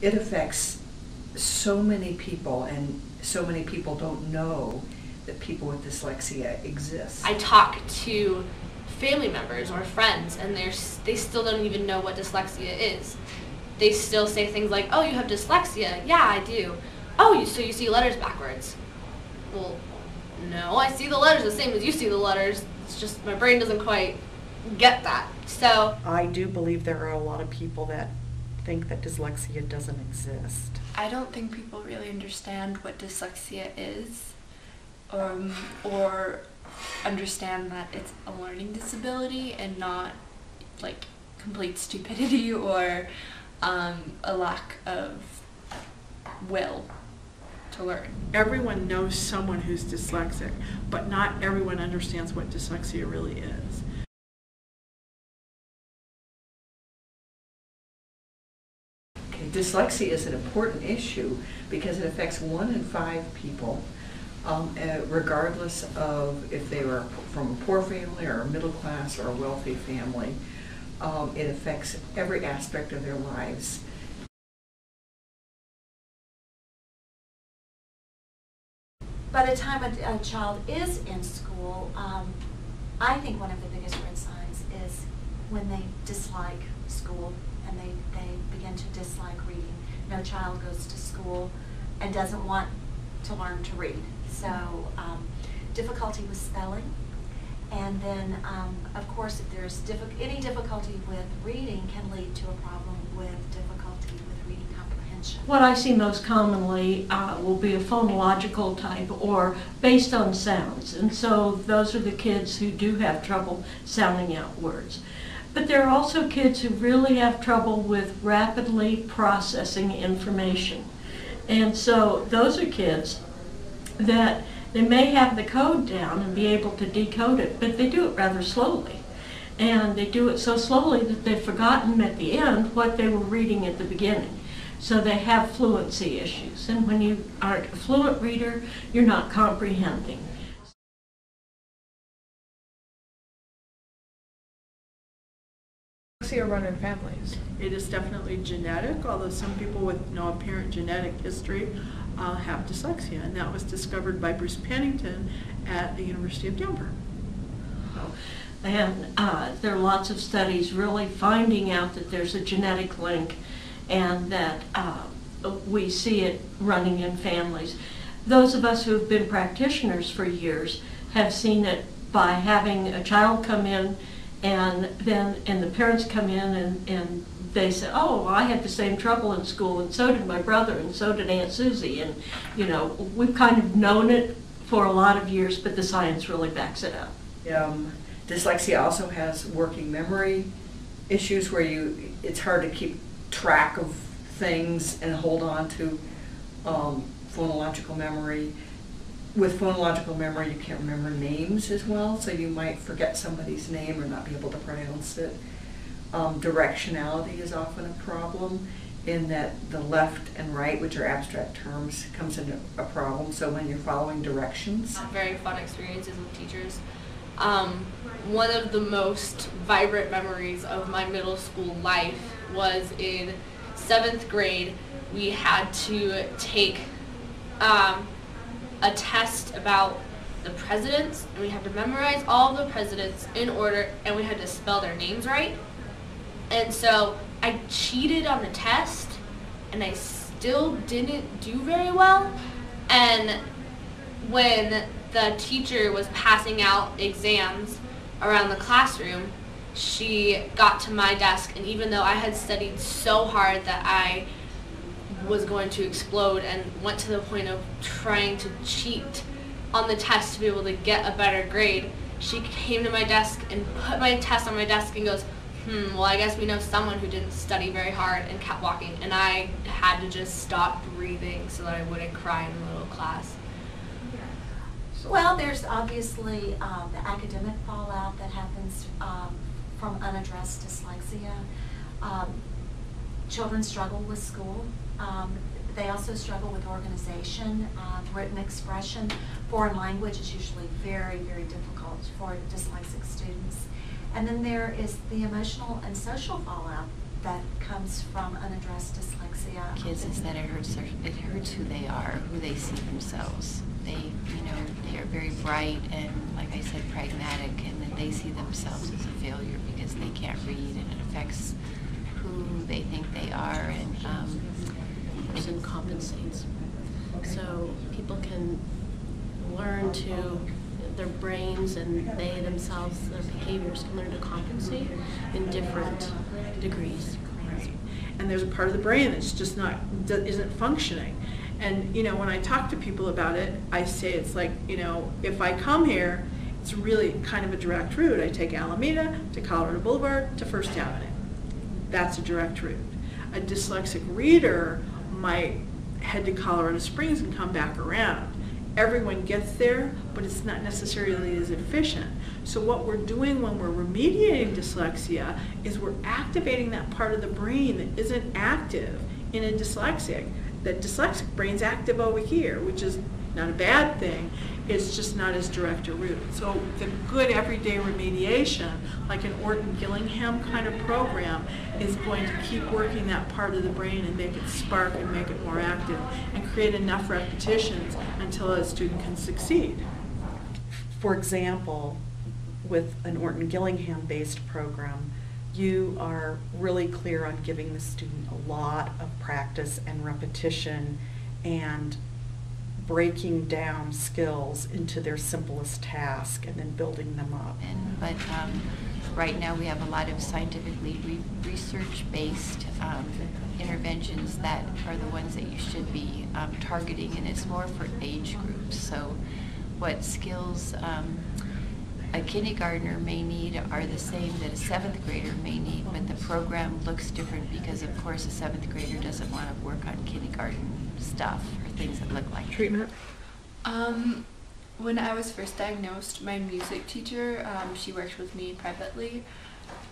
it affects so many people, and so many people don't know that people with dyslexia exist. I talk to family members or friends, and they still don't even know what dyslexia is. They still say things like, "Oh, you have dyslexia?" "Yeah, I do." "Oh, so you see letters backwards?" Well, no, I see the letters the same as you see the letters. It's just my brain doesn't quite get that. So I do believe there are a lot of people that think that dyslexia doesn't exist. I don't think people really understand what dyslexia is, or understand that it's a learning disability and not like complete stupidity or a lack of will to learn. Everyone knows someone who's dyslexic, but not everyone understands what dyslexia really is. Dyslexia is an important issue because it affects 1 in 5 people, regardless of if they were from a poor family or a middle class or a wealthy family. It affects every aspect of their lives. By the time a child is in school, I think one of the biggest red signs is when they dislike school and they begin to dislike reading. No child goes to school and doesn't want to learn to read. So difficulty with spelling, and then of course if there's any difficulty with reading can lead to a problem with difficulty with reading comprehension. What I see most commonly will be a phonological type or based on sounds, and so those are the kids who do have trouble sounding out words. But there are also kids who really have trouble with rapidly processing information. And so those are kids that they may have the code down and be able to decode it, but they do it rather slowly. And they do it so slowly that they've forgotten at the end what they were reading at the beginning. So they have fluency issues. And when you aren't a fluent reader, you're not comprehending. Dyslexia run in families? It is definitely genetic, although some people with no apparent genetic history have dyslexia, and that was discovered by Bruce Pennington at the University of Denver. And there are lots of studies really finding out that there's a genetic link and that we see it running in families. Those of us who have been practitioners for years have seen it by having a child come in and the parents come in and they say, "Oh, I had the same trouble in school, and so did my brother, and so did Aunt Susie." And you know, we've kind of known it for a lot of years, but the science really backs it up. Dyslexia also has working memory issues where it's hard to keep track of things and hold on to phonological memory. With phonological memory, you can't remember names as well, so you might forget somebody's name or not be able to pronounce it. Directionality is often a problem in that the left and right, which are abstract terms, comes into a problem. So when you're following directions. Very fun experiences with teachers. One of the most vibrant memories of my middle school life was in 7th grade. We had to take a test about the presidents, and we had to memorize all the presidents in order, and we had to spell their names right. And so I cheated on the test, and I still didn't do very well. And when the teacher was passing out exams around the classroom, she got to my desk, and even though I had studied so hard that I was going to explode and went to the point of trying to cheat on the test to be able to get a better grade, she came to my desk and put my test on my desk and goes, well, I guess we know someone who didn't study very hard, and kept walking. And I had to just stop breathing so that I wouldn't cry in the middle of class. Well, there's obviously the academic fallout that happens from unaddressed dyslexia. Children struggle with school. They also struggle with organization, written expression. Foreign language is usually very, very difficult for dyslexic students. And then there is the emotional and social fallout that comes from unaddressed dyslexia. kids is that it hurts who they are, who they see themselves. They are very bright and, like I said, pragmatic, and that they see themselves as a failure because they can't read, and it affects who they think they are, and person compensates. So people can learn to, their brains and they themselves, their behaviors can learn to compensate in different degrees. And there's a part of the brain that's just isn't functioning. And when I talk to people about it, I say it's like, if I come here, it's really kind of a direct route. I take Alameda to Colorado Boulevard to First Avenue. That's a direct route. A dyslexic reader might head to Colorado Springs and come back around. Everyone gets there, but it's not necessarily as efficient. So what we're doing when we're remediating dyslexia is we're activating that part of the brain that isn't active in a dyslexic. That dyslexic brain's active over here, which is not a bad thing. It's just not as direct a route. So the good everyday remediation, like an Orton-Gillingham kind of program, is going to keep working that part of the brain and make it spark and make it more active and create enough repetitions until a student can succeed. For example, with an Orton-Gillingham based program, you are really clear on giving the student a lot of practice and repetition and breaking down skills into their simplest task and then building them up. But right now we have a lot of scientifically research-based interventions that are the ones that you should be targeting, and it's more for age groups. So what skills a kindergartner may need are the same that a 7th grader may need, but the program looks different because, of course, a 7th grader doesn't want to work on kindergarten stuff or things that look like Treatment? When I was first diagnosed, my music teacher, she worked with me privately.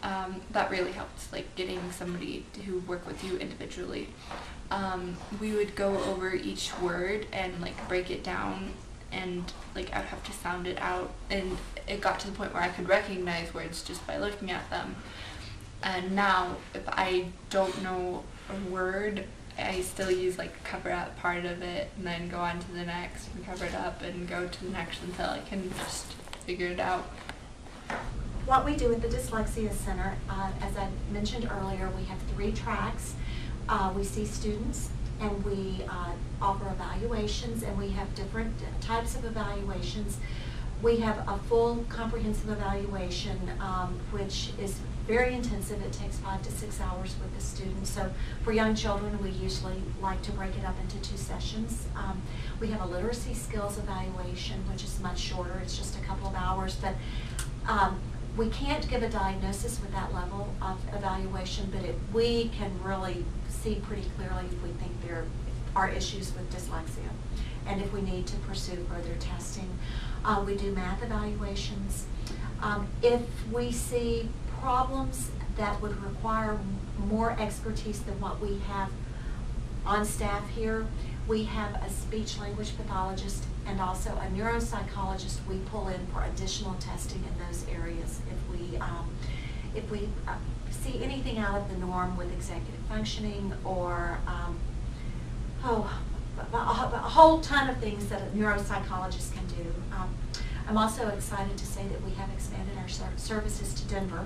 That really helped, like getting somebody who worked with you individually. We would go over each word and like break it down, and like I'd have to sound it out, and it got to the point where I could recognize words just by looking at them. And now if I don't know a word, I still use like cover up part of it and then go on to the next and cover it up and go to the next until I can just figure it out. What we do at the Dyslexia Center, as I mentioned earlier, we have 3 tracks. We see students and we offer evaluations, and we have different types of evaluations. We have a full comprehensive evaluation, which is very intensive. It takes 5 to 6 hours with the students. So for young children, we usually like to break it up into 2 sessions. We have a literacy skills evaluation, which is much shorter. It's just a couple of hours, but we can't give a diagnosis with that level of evaluation, but we can really see pretty clearly if we think there are issues with dyslexia and if we need to pursue further testing. We do math evaluations. If we see problems that would require more expertise than what we have on staff here, we have a speech-language pathologist and also a neuropsychologist we pull in for additional testing in those areas. If we see anything out of the norm with executive functioning or a whole ton of things that a neuropsychologist can do. I'm also excited to say that we have expanded our services to Denver.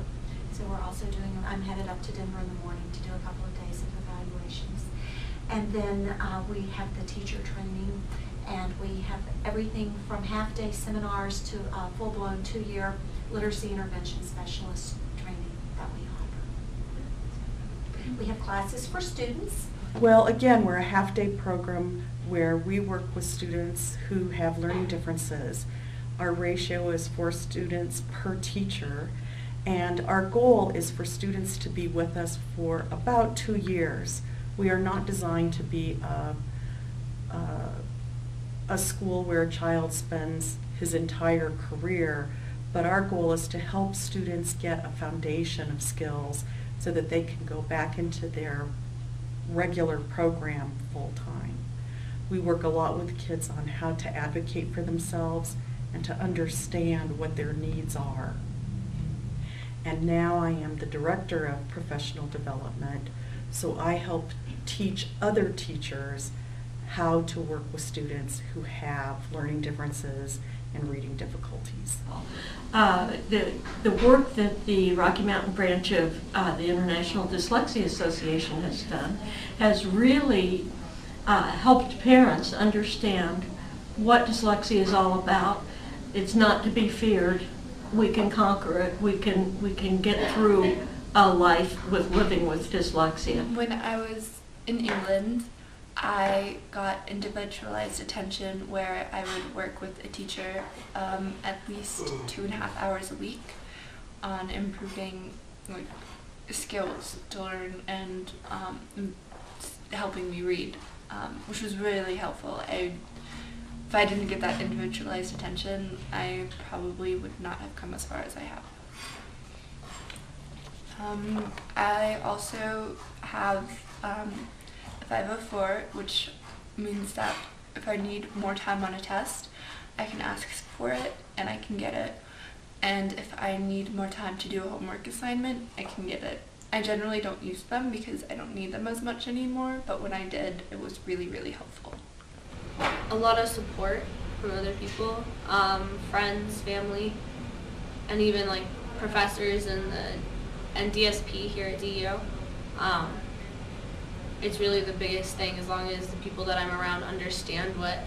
So we're also I'm headed up to Denver in the morning to do a couple of days of evaluations. And then we have the teacher training, and we have everything from half-day seminars to full-blown 2-year literacy intervention specialist training that we offer. We have classes for students. Well, again, we're a half-day program where we work with students who have learning differences. Our ratio is 4 students per teacher, and our goal is for students to be with us for about 2 years. We are not designed to be a school where a child spends his entire career, but our goal is to help students get a foundation of skills so that they can go back into their regular program full-time. We work a lot with kids on how to advocate for themselves and to understand what their needs are. And now I am the director of professional development, so I help teach other teachers how to work with students who have learning differences and reading difficulties. The work that the Rocky Mountain branch of the International Dyslexia Association has done has really helped parents understand what dyslexia is all about. It's not to be feared. We can conquer it. We can get through a life with living with dyslexia. When I was in England, I got individualized attention where I would work with a teacher at least 2.5 hours a week on improving like skills to learn and helping me read, which was really helpful. If I didn't get that individualized attention, I probably would not have come as far as I have. I also have a 504, which means that if I need more time on a test, I can ask for it and I can get it. And if I need more time to do a homework assignment, I can get it. I generally don't use them because I don't need them as much anymore, but when I did, it was really, really helpful. A lot of support from other people, friends, family, and even like professors and DSP here at DEO. It's really the biggest thing. As long as the people that I'm around understand what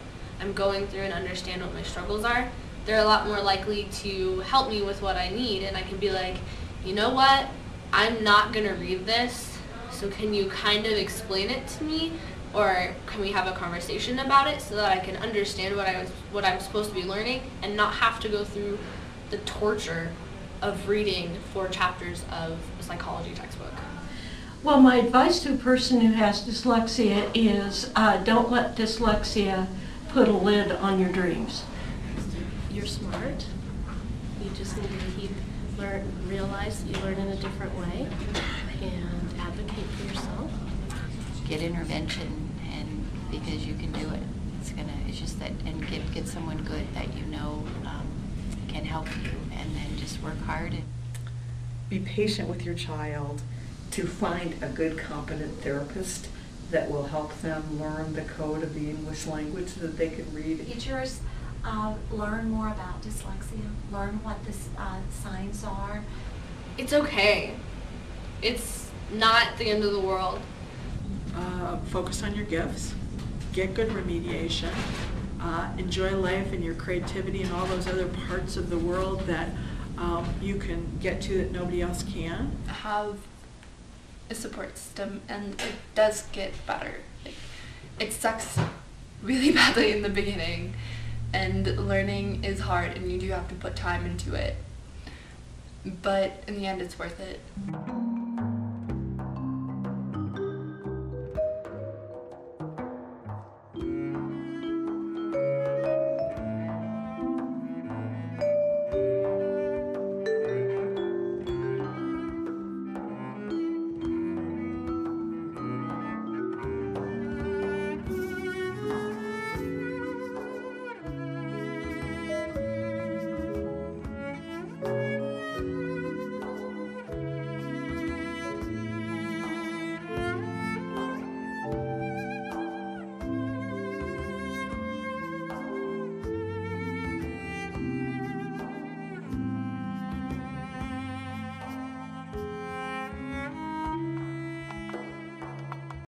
I'm going through and understand what my struggles are, they're a lot more likely to help me with what I need, and I can be like, you know what, I'm not gonna read this, so can you kind of explain it to me, or can we have a conversation about it so that I can understand what I'm supposed to be learning and not have to go through the torture of reading 4 chapters of a psychology textbook. Well, my advice to a person who has dyslexia is don't let dyslexia put a lid on your dreams. You're smart. You just need to realize that you learn in a different way and advocate for yourself. Get intervention, and because you can do it. It's just that, and get someone good that you know can help you, and then just work hard. Be patient with your child. To find a good, competent therapist that will help them learn the code of the English language so that they can read. Teachers learn more about dyslexia, learn what the signs are. It's okay. It's not the end of the world. Focus on your gifts, get good remediation, enjoy life and your creativity and all those other parts of the world that you can get to that nobody else can. Have a support system, and it does get better. It sucks really badly in the beginning, and learning is hard, and you do have to put time into it. But in the end, it's worth it.